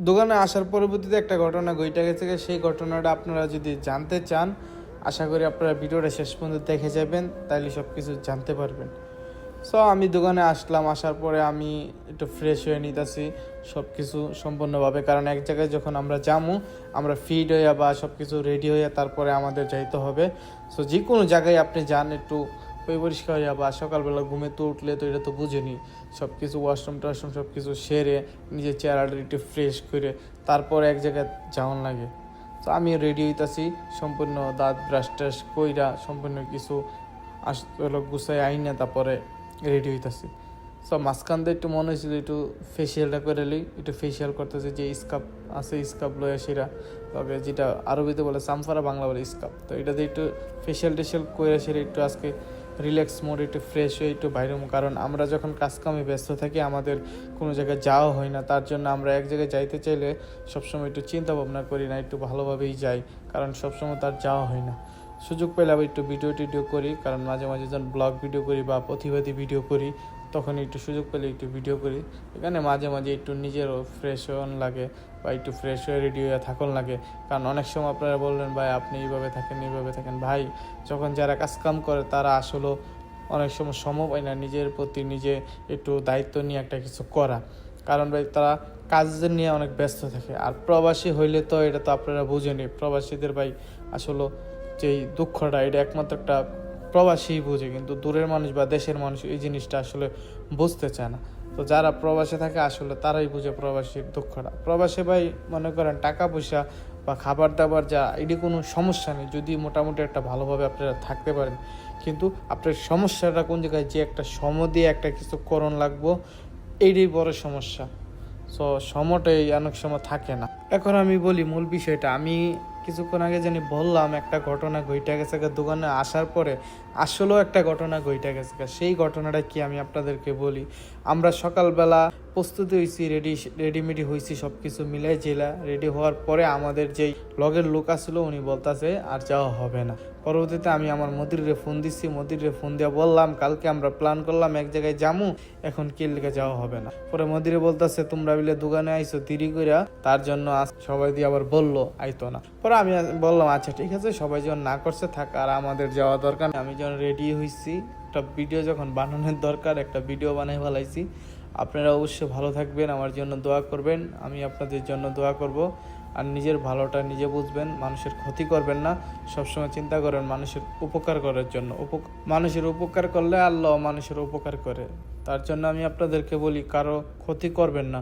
দোকানে আসার পরবর্তীতে একটা ঘটনা ঘটে গেছে, সেই ঘটনাটা আপনারা যদি জানতে চান আশা করি আপনারা ভিডিওটা শেষ পর্যন্ত দেখে যাবেন, তাইলে সব কিছু জানতে পারবেন। সো আমি দোকানে আসলাম, আসার পরে আমি একটু ফ্রেশ হয়ে নিতেছি সব কিছু সম্পূর্ণভাবে, কারণ এক জায়গায় যখন আমরা যাবো আমরা ফিট হইয়া বা সব কিছু রেডি হইয়া তারপরে আমাদের যাইতে হবে। সো যে কোনো জায়গায় আপনি যান একটু পরিষ্কার হইয়া বা সকালবেলা ঘুমে তো উঠলে তো এটা তো বুঝেনি, সব কিছু ওয়াশরুম টাশরুম সব কিছু সেরে নিজের চেহারাটা একটু ফ্রেশ করে তারপরে এক জায়গায় যাওয়ান লাগে। তো আমি রেডি হইতাছি সম্পূর্ণ দাঁত ব্রাশ টাশ কইরা সম্পূর্ণ কিছু গুছাই আইনা তারপরে রেডি হইতাছি। সো মাঝখান দিয়ে একটু মনে হয়েছিল একটু ফেসিয়ালটা করে নিই, একটু ফেসিয়াল করতেছে, যে স্কাপ আছে স্কাপ লয়ে সেরা তবে যেটা আরবিতে বলে সামফারা, বাংলা বলে স্কাপ। তো এটাতে একটু ফেসিয়াল টেসিয়াল করে সেরে একটু আজকে রিল্যাক্স মোড একটু ফ্রেশ হয়ে একটু বাইরে, কারণ আমরা যখন কাজকামে ব্যস্ত থাকি আমাদের কোনো জায়গায় যাওয়া হয় না, তার জন্য আমরা এক জায়গায় যাইতে চাইলে সবসময় একটু চিন্তা ভাবনা করি না, একটু ভালোভাবেই যাই, কারণ সবসময় তার যাওয়া হয় না। সুযোগ পেলে আবার একটু ভিডিও টিডিও করি, কারণ মাঝে মাঝে যখন ব্লগ ভিডিও করি বা প্রতিবাদী ভিডিও করি তখন একটু সুযোগ পেলে একটু ভিডিও করি। এখানে মাঝে মাঝে একটু নিজেরও ফ্রেশ হন লাগে বা একটু ফ্রেশ হয়ে রেডি হয়ে থাকুন লাগে, কারণ অনেক সময় আপনারা বললেন ভাই আপনি এইভাবে থাকেন। ভাই যখন যারা কাজকাম করে তারা আসলে অনেক সময় সময় পায় না নিজের প্রতি নিজে একটু দায়িত্ব নিয়ে একটা কিছু করা, কারণ ভাই তারা কাজের নিয়ে অনেক ব্যস্ত থাকে। আর প্রবাসী হইলে তো এটা তো আপনারা বুঝেনি, প্রবাসীদের ভাই আসলে যেই দুঃখটা এটা একমাত্র একটা প্রবাসী বুঝে, কিন্তু দূরের মানুষ বা দেশের মানুষ এই জিনিসটা আসলে বুঝতে চায় না। তো যারা প্রবাসে থাকে আসলে তারাই বুঝে প্রবাসীর দুঃখটা। প্রবাসে ভাই মনে করেন টাকা পয়সা বা খাবার দাবার যা এটি কোনো সমস্যা নেই, যদি মোটামুটি একটা ভালোভাবে আপনারা থাকতে পারেন, কিন্তু আপনার সমস্যাটা কোন জায়গায় যে একটা দিয়ে একটা কিছু করণ লাগবো, এইটাই বড় সমস্যা। সো সময়টাই অনেক সময় থাকে না। এখন আমি বলি মূল বিষয়টা, আমি কিছুক্ষণ আগে জানি বললাম একটা ঘটনা ঘটে গেছে দোকানে আসার পরে, আসলেও একটা ঘটনা ঘটে গেছে। সেই ঘটনাটা কি আমি আপনাদেরকে বলি। আমরা সকালবেলা প্রস্তুতি হয়েছি, রেডিমেডি হয়েছি, সব কিছু মিলাই জেলা রেডি হওয়ার পরে আমাদের যেই লগের লোক আসলো উনি বলতেছে আর যাওয়া হবে না। পরবর্তীতে আমি আমার মদিরে ফোন দিচ্ছি, মদিরে ফোন দিয়ে বললাম কালকে আমরা প্ল্যান করলাম এক জায়গায় যামু, এখন কি লেগে যাওয়া হবে না। পরে মদিরে বলতেছে তোমরা মিলে দোকানে আইসো দেরি কইরা, তার জন্য সবাই দিয়ে আবার বললো আইতো না। পরে আমি বললাম আচ্ছা ঠিক আছে, সবাই যখন না করছে থাক, আর আমাদের যাওয়া দরকার। আমি যখন রেডি হয়েছি একটা ভিডিও যখন বানানোর দরকার একটা ভিডিও বানাই ফেলাইছি। আপনারা অবশ্যই ভালো থাকবেন, আমার জন্য দোয়া করবেন, আমি আপনাদের জন্য দোয়া করব। আর নিজের ভালোটা নিজে বুঝবেন, মানুষের ক্ষতি করবেন না, সবসময় চিন্তা করেন মানুষের উপকার করার জন্য। মানুষের উপকার করলে আল্লাহ মানুষের উপকার করে, তার জন্য আমি আপনাদেরকে বলি কারো ক্ষতি করবেন না।